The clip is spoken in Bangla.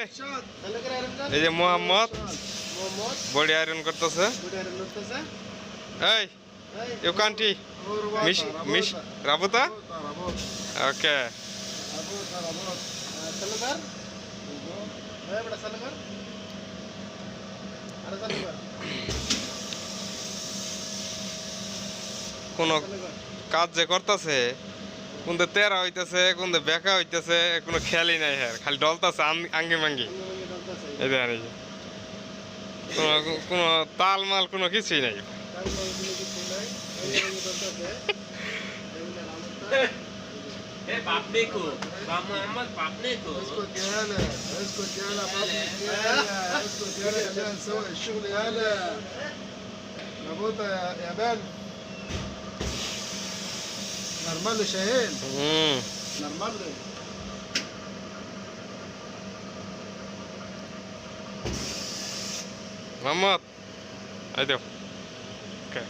এই যে মোহাম্মদ বডি আয়রন করতেছে। এই ইউ কান্ট্রি মিশ রাবুতা ওকে কোন কাজ যে করতেছে কোনতে তেরা হইতেছে কোনতে বেকা হইতেছে কোনো খেয়ালই নাই হ্যাঁ খালি ডলতাছে আঙ্গি মাঙ্গি এই দেখেন এই যে কোনো তাল মাল কোনো কিছুই নাই बाप देखो बाप मोहम्मद बाप देखो اسكت يالا اسكت يالا اسكت يالا خلينا نسوي الشغل يالا لابد يا بان نرمل شاهين نرمل মোহাম্মদ এই দেও ওকে